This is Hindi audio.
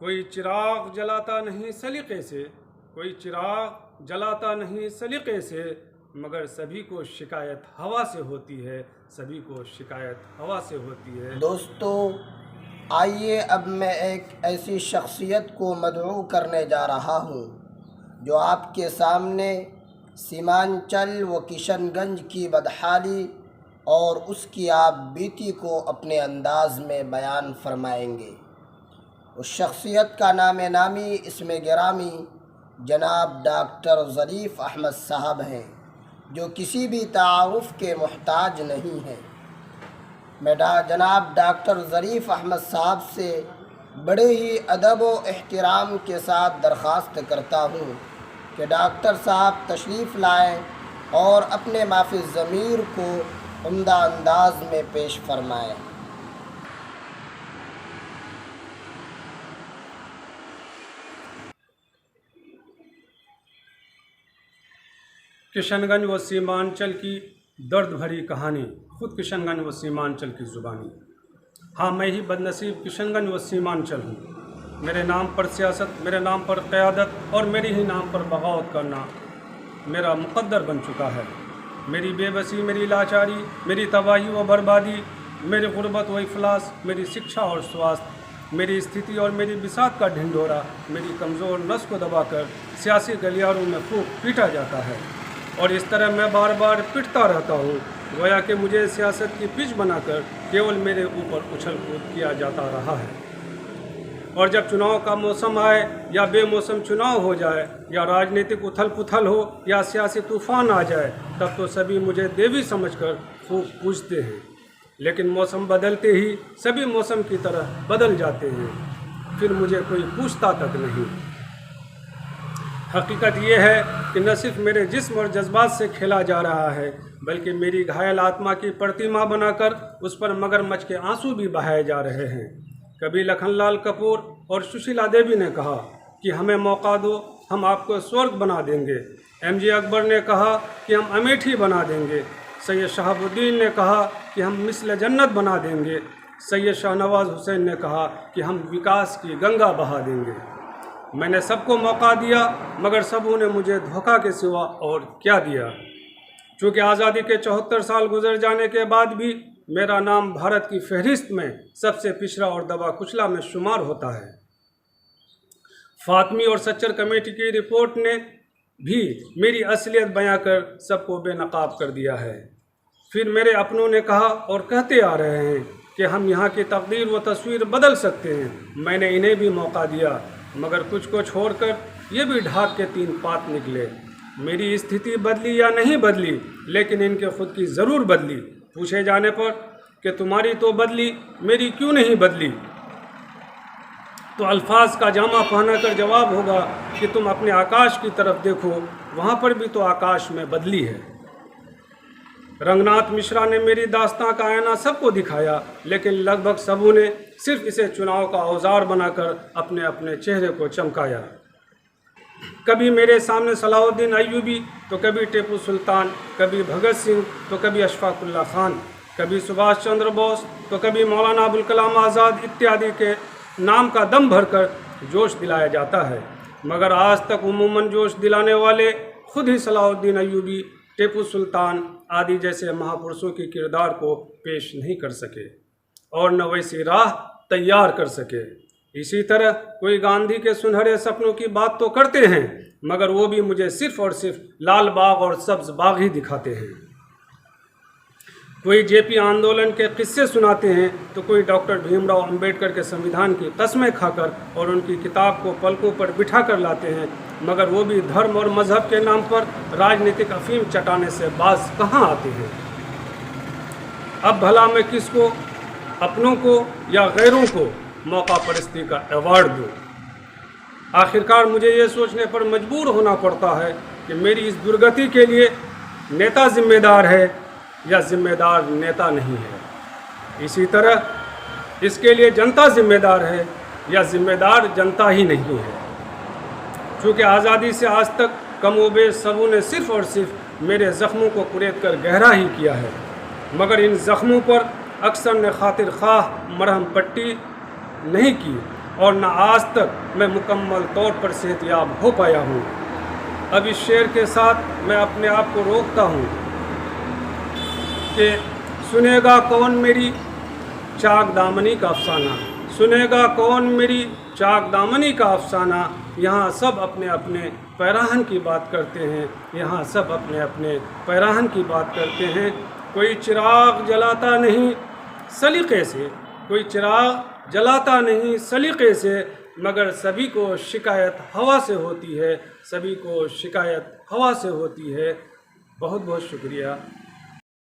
कोई चिराग जलाता नहीं सलीके से, कोई चिराग जलाता नहीं सलीके से, मगर सभी को शिकायत हवा से होती है, सभी को शिकायत हवा से होती है। दोस्तों, आइए अब मैं एक ऐसी शख्सियत को मदऊ करने जा रहा हूँ जो आपके सामने सीमांचल व किशनगंज की बदहाली और उसकी आप बीती को अपने अंदाज में बयान फरमाएंगे। उस शख्सियत का नाम नामी इसमें गिरामी जनाब डॉक्टर ज़रीफ़ अहमद साहब हैं, जो किसी भी तारुफ़ के मुहताज नहीं हैं। मैं जनाब डॉक्टर ज़रीफ़ अहमद साहब से बड़े ही अदब व एहतराम के साथ दरख्वास्त करता हूँ कि डॉक्टर साहब तशरीफ़ लाएँ और अपने माफ़ी ज़मीर को उम्दा अंदाज में पेश फरमाएँ। किशनगंज व सीमांचल की दर्द भरी कहानी, खुद किशनगंज व सीमांचल की ज़ुबानी। हाँ, मैं ही बदनसीब किशनगंज व सीमांचल हूँ। मेरे नाम पर सियासत, मेरे नाम पर क़यादत और मेरे ही नाम पर बगावत करना मेरा मुक़द्दर बन चुका है। मेरी बेबसी, मेरी लाचारी, मेरी तबाही व बर्बादी, मेरी गुर्बत व इफलास, मेरी शिक्षा और स्वास्थ्य, मेरी स्थिति और मेरी बिसात का ढिंढोरा मेरी कमज़ोर नस को दबाकर सियासी गलियारों में खूब पीटा जाता है। और इस तरह मैं बार बार पिटता रहता हूँ, गोया कि मुझे सियासत की पिच बनाकर केवल मेरे ऊपर उछल कूद किया जाता रहा है। और जब चुनाव का मौसम आए या बेमौसम चुनाव हो जाए या राजनीतिक उथल पुथल हो या सियासी तूफ़ान आ जाए, तब तो सभी मुझे देवी समझकर खूब पूजते हैं। लेकिन मौसम बदलते ही सभी मौसम की तरह बदल जाते हैं, फिर मुझे कोई पूछता तक नहीं। हकीकत यह है कि न सिर्फ मेरे जिस्म और जज्बात से खेला जा रहा है, बल्कि मेरी घायल आत्मा की प्रतिमा बनाकर उस पर मगरमच्छ के आंसू भी बहाए जा रहे हैं। कभी लखनलाल कपूर और सुशीला देवी ने कहा कि हमें मौका दो, हम आपको स्वर्ग बना देंगे। MJ अकबर ने कहा कि हम अमेठी बना देंगे। सैयद शहाबुद्दीन ने कहा कि हम मिसल जन्नत बना देंगे। सैयद शाहनवाज हुसैन ने कहा कि हम विकास की गंगा बहा देंगे। मैंने सबको मौका दिया, मगर सबों ने मुझे धोखा के सिवा और क्या दिया। चूँकि आज़ादी के 74 साल गुजर जाने के बाद भी मेरा नाम भारत की फहरिस्त में सबसे पिछड़ा और दबा कुचला में शुमार होता है। फातमी और सच्चर कमेटी की रिपोर्ट ने भी मेरी असलियत बयां कर सबको बेनकाब कर दिया है। फिर मेरे अपनों ने कहा और कहते आ रहे हैं कि हम यहाँ की तकदीर व तस्वीर बदल सकते हैं। मैंने इन्हें भी मौका दिया, मगर कुछ को छोड़कर ये भी ढाक के 3 पात निकले। मेरी स्थिति बदली या नहीं बदली, लेकिन इनके खुद की ज़रूर बदली। पूछे जाने पर कि तुम्हारी तो बदली, मेरी क्यों नहीं बदली, तो अल्फाज का जामा पहना कर जवाब होगा कि तुम अपने आकाश की तरफ देखो, वहाँ पर भी तो आकाश में बदली है। रंगनाथ मिश्रा ने मेरी दास्तां का आईना सबको दिखाया, लेकिन लगभग सबों ने सिर्फ इसे चुनाव का औजार बनाकर अपने अपने चेहरे को चमकाया। कभी मेरे सामने सलाहुद्दीन अय्यूबी, तो कभी टीपू सुल्तान, कभी भगत सिंह, तो कभी अशफाकुल्ला खान, कभी सुभाष चंद्र बोस, तो कभी मौलाना अबुल कलाम आज़ाद इत्यादि के नाम का दम भरकर जोश दिलाया जाता है। मगर आज तक उमूमन जोश दिलाने वाले खुद ही सलाहुद्दीन अय्यूबी, टीपू सुल्तान आदि जैसे महापुरुषों के किरदार को पेश नहीं कर सके और न वैसी राह तैयार कर सके। इसी तरह कोई गांधी के सुनहरे सपनों की बात तो करते हैं, मगर वो भी मुझे सिर्फ और सिर्फ लाल बाग और सब्ज बाग ही दिखाते हैं। कोई JP आंदोलन के किस्से सुनाते हैं, तो कोई डॉक्टर भीमराव अंबेडकर के संविधान की कस्में खाकर और उनकी किताब को पलकों पर बिठा कर लाते हैं, मगर वो भी धर्म और मजहब के नाम पर राजनीतिक अफीम चटाने से बाज कहाँ आते हैं। अब भला मैं किसको, अपनों को या गैरों को मौका परस्ती का अवार्ड दूँ। आखिरकार मुझे ये सोचने पर मजबूर होना पड़ता है कि मेरी इस दुर्गति के लिए नेता जिम्मेदार है या जिम्मेदार नेता नहीं है। इसी तरह इसके लिए जनता जिम्मेदार है या जिम्मेदार जनता ही नहीं है। चूँकि आज़ादी से आज तक कमोबेश सबों ने सिर्फ और सिर्फ मेरे ज़ख्मों को कुरेद कर गहरा ही किया है, मगर इन ज़ख्मों पर अक्सर ने खातिर ख्वाह मरहम पट्टी नहीं की और न आज तक मैं मुकम्मल तौर पर सेहतयाब हो पाया हूँ। अब इस शेर के साथ मैं अपने आप को रोकता हूँ कि सुनेगा कौन मेरी चाक दामनी का अफसाना, सुनेगा कौन मेरी चाक दामनी का अफसाना। यहाँ सब अपने अपने पैराहन की बात करते हैं, यहाँ सब अपने अपने पैराहन की बात करते हैं। कोई चिराग जलाता नहीं सलीक़े से, कोई चिराग जलाता नहीं सलीक़े से, मगर सभी को शिकायत हवा से होती है, सभी को शिकायत हवा से होती है। बहुत बहुत शुक्रिया।